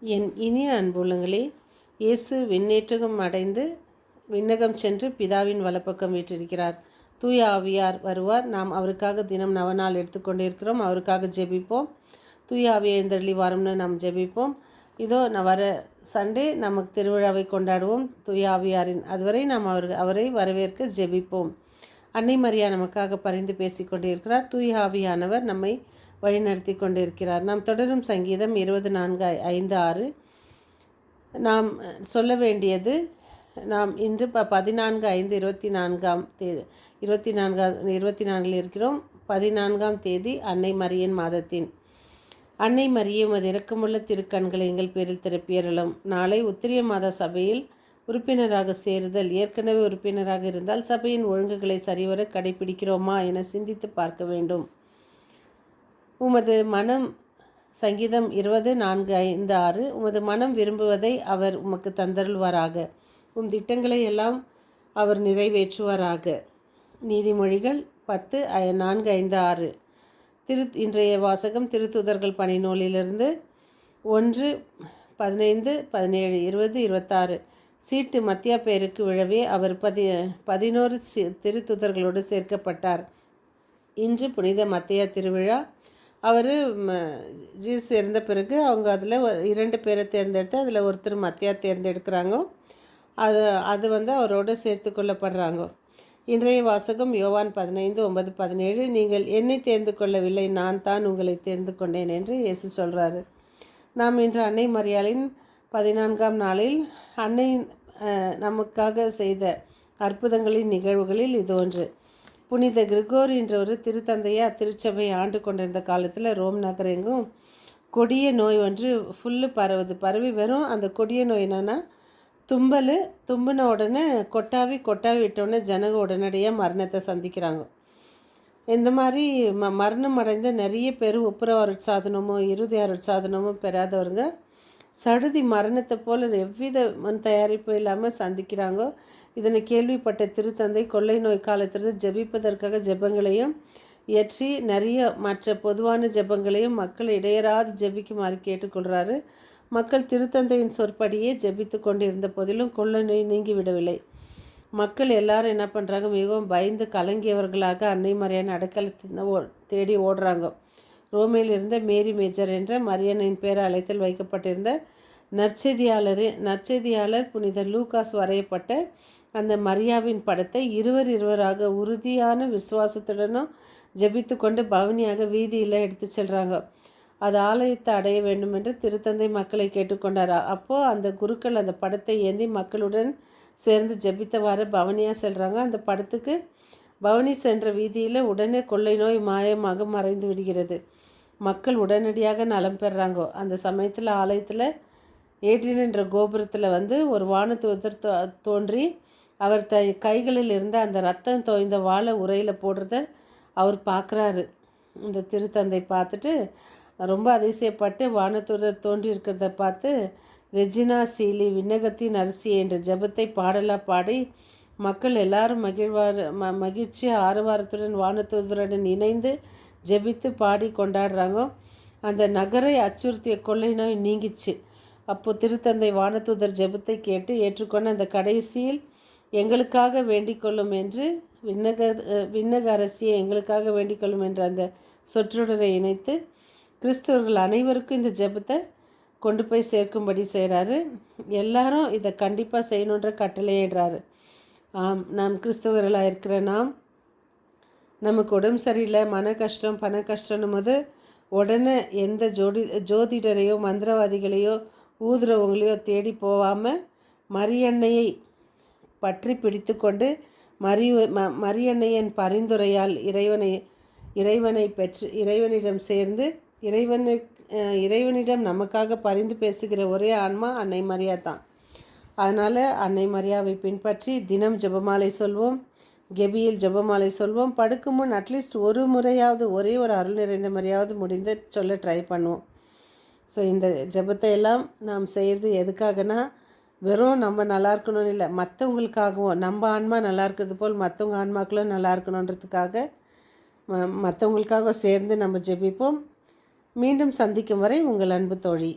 என் இனிய அன்புள்ளங்களே, இயேசு விண்ணேற்றம் அடைந்து விண்ணகம் சென்று பிதாவின் வலப்பக்கம் வீற்றிருக்கிறார். தூய ஆவியார் வருவார். நாம் அவருக்காக தினம் நவநாள் எடுத்துக்கொண்டிருக்கிறோம். அவருக்காக ஜெபிப்போம். தூய ஆவி எழுந்தருளி வாரம்னு நாம் ஜெபிப்போம். இதோ நான் வர சண்டே நமக்கு திருவிழாவை கொண்டாடுவோம் தூய ஆவியாரின். அதுவரை நாம் அவரை வரவேற்க ஜெபிப்போம். அன்னை மரியா நமக்காக பரிந்து பேசி கொண்டிருக்கிறார். தூய ஆவியானவர் நம்மை வழிநடத்தி கொண்டிருக்கிறார். நாம் தொடரும் சங்கீதம் 24:5-6. நாம் சொல்ல வேண்டியது, நாம் இன்று 14/5/24 இருக்கிறோம். 14ஆம் தேதி அன்னை மரியின் மாதத்தின். அன்னை மரியே, உமது இரக்கமுள்ள திருக்கண்களை எங்கள் பேரில் திறப்பியறலும். நாளை உத்திரிய மாத சபையில் உறுப்பினராக சேருதல். ஏற்கனவே உறுப்பினராக இருந்தால் சபையின் ஒழுங்குகளை சரிவர கடைபிடிக்கிறோமா என சிந்தித்து பார்க்க வேண்டும். உமது மனம், சங்கீதம் 24:5-6. உமது மனம் விரும்புவதை அவர் உமக்கு தந்தருள்வாராக. திட்டங்களை எல்லாம் அவர் நிறைவேற்றுவாராக. நீதிமொழிகள் 10:4-5-6. இன்றைய வாசகம் திருத்துதர்கள் பணி நூலிலிருந்து 1:15-17-20-26. சீட்டு மத்தியா பேருக்கு விழவே அவர் 11 திருத்துதர்களோடு சேர்க்கப்பட்டார். இன்று புனித மத்தியா திருவிழா. அவர் ஜீசஸ் இறந்த பிறகு அவங்க அதில் 2 பேரை தேர்ந்தெடுத்து அதில் ஒருத்தர் மத்தியா தேர்ந்தெடுக்கிறாங்க. அது அவரோடு சேர்த்து கொள்ளப்படுறாங்க. இன்றைய வாசகம் யோவான் 15:9-17. நீங்கள் என்னை தேர்ந்து கொள்ளவில்லை, நான் தான் உங்களை தேர்ந்து கொண்டேன் என்று இயேசு சொல்கிறாரு. நாம் இன்று அன்னை மரியாளின் 14ஆம் நாளில் அன்னை நமக்காக செய்த அற்புதங்களின் நிகழ்வுகளில் இது ஒன்று. புனித கிரிகோர் என்ற ஒரு திருத்தந்தையை அத்திருச்சபை ஆண்டு கொண்டிருந்த காலத்தில் ரோம் நகரெங்கும் கொடிய நோய் ஒன்று பரவி வெறும் அந்த கொடிய நோய் என்னென்னா தும்பின உடனே கொட்டாவி விட்டோடனே ஜனங்க உடனடியாக மரணத்தை சந்திக்கிறாங்க. இந்த மாதிரி மரணம் அடைந்த நிறைய பேர் ஒப்புரவு அருட்சாதனமோ இறுதி அருட்சாதனமோ பெறாதவங்க சடுதி மரணத்தை போல் எவ்வித தயாரிப்பு இல்லாமல் சந்திக்கிறாங்க. இதனை கேள்விப்பட்ட திருத்தந்தை கொள்ளை நோய் காலத்திலிருந்து ஜெபிப்பதற்காக ஜெபங்களையும் இயற்றி நிறைய மற்ற பொதுவான ஜெபங்களையும் மக்கள் இடையராது ஜெபிக்குமாறு கேட்டுக்கொள்கிறாரு. மக்கள் திருத்தந்தையின் சொற்படியே ஜெபித்து கொண்டிருந்த போதிலும் கொள்ளை நோய் நீங்கிவிடவில்லை. மக்கள் எல்லாரும் என்ன பண்ணுறாங்க, மிகவும் பயந்து கலங்கியவர்களாக அன்னை மரியான் அடைக்கலத்தை தேடி ஓடுறாங்க. ரோமில் இருந்த மேரி மேஜர் என்ற மரியனின் பேரை அழைத்தில் வைக்கப்பட்டிருந்த நற்செய்தியாளர் புனித லூகாஸ் வரையப்பட்ட அந்த மரியாவின் படத்தை இருவராக உறுதியான விசுவாசத்துடனும் ஜெபித்து கொண்டு பவனியாக வீதியில் எடுத்து செல்கிறாங்க. அது ஆலயத்தை அடைய வேண்டும் என்று திருத்தந்தை மக்களை கேட்டுக்கொண்டார். அப்போது அந்த குருக்கள் அந்த படத்தை ஏந்தி மக்களுடன் சேர்ந்து ஜெபித்தவாறு பவனியாக செல்கிறாங்க. அந்த படத்துக்கு பவனி சென்ற வீதியில் உடனே கொள்ளை நோய் மாயமாக மறைந்து விடுகிறது. மக்கள் உடனடியாக நலம் பெறுறாங்க. அந்த சமயத்தில் ஆலயத்தில் ஏட்ரியன் என்ற கோபுரத்தில் ஒரு வானதூதர் தோன்றி அவர் கைகளில் இருந்த அந்த ரத்தம் தோய்ந்த வாழை உரையில் போடுறத அவர் பார்க்குறாரு. இந்த திருத்தந்தை பார்த்துட்டு ரொம்ப அதிசயப்பட்டு வானதூதர் தோன்றி இருக்கிறத பார்த்து ரெஜினா சீலி விண்ணகத்தின் அரிசி என்ற ஜெபத்தை பாடலாக பாடி மக்கள் எல்லாரும் மகிழ்ச்சி ஆரவாரத்துடன் வானதூதருடன் இணைந்து ஜெபித்து பாடி கொண்டாடுறாங்க. அந்த நகரை அச்சுறுத்திய கொள்ளை நோய் நீங்கிச்சு. அப்போது திருத்தந்தை வானதூதர் ஜெபத்தை கேட்டு ஏற்றுக்கொண்ட அந்த கடைசியில் எங்களுக்காக வேண்டிக்கொள்ளும் என்று விண்ணக அரசியை எங்களுக்காக வேண்டிக்கொள்ளும் என்ற அந்த சொற்றொடரை இணைத்து கிறிஸ்தவர்கள் அனைவருக்கும் இந்த ஜெபத்தை கொண்டு போய் சேர்க்கும்படி செய்கிறாரு. எல்லாரும் இதை கண்டிப்பாக செய்யணுன்ற கட்டளையிடுறாரு. நாம் கிறிஸ்தவர்களாக இருக்கிற நமக்கு உடம்பு சரியில்லை, மன கஷ்டம், பண கஷ்டம்னும் போது உடனே எந்த ஜோதிடரையோ மந்திரவாதிகளையோ ஊதுறவங்களையோ தேடி போகாமல் மரியன்னையை பற்றி பிடித்து கொண்டு மரியன்னையின் பரிந்துரையால் இறைவனை பெற்று இறைவனிடம் சேர்ந்து இறைவனிடம் நமக்காக பரிந்து பேசுகிற ஒரே ஆன்மா அன்னை மரியா தான். அதனால் அன்னை மரியாவை பின்பற்றி தினம் ஜெபமாலை சொல்வோம், கெபியில் ஜெபமாலை சொல்வோம். படுக்கும் முன் அட்லீஸ்ட் ஒரு முறையாவது ஒரே ஒரு அருள் நிறைந்த முறையாவது முடிந்து சொல்ல ட்ரை பண்ணுவோம். ஸோ இந்த ஜெபத்தை எல்லாம் நாம் செய்கிறது எதுக்காகனா, வெறும் நம்ம நல்லா இருக்கணும்னு இல்லை, மற்றவங்களுக்காகவும் நம்ம ஆன்மா நல்லா இருக்கிறது போல் மற்றவங்க ஆன்மாக்களும் நல்லா இருக்கணுன்றதுக்காக மற்றவங்களுக்காக சேர்ந்து நம்ம ஜெபிப்போம். மீண்டும் சந்திக்கும் வரை உங்கள் அன்பு தோழி.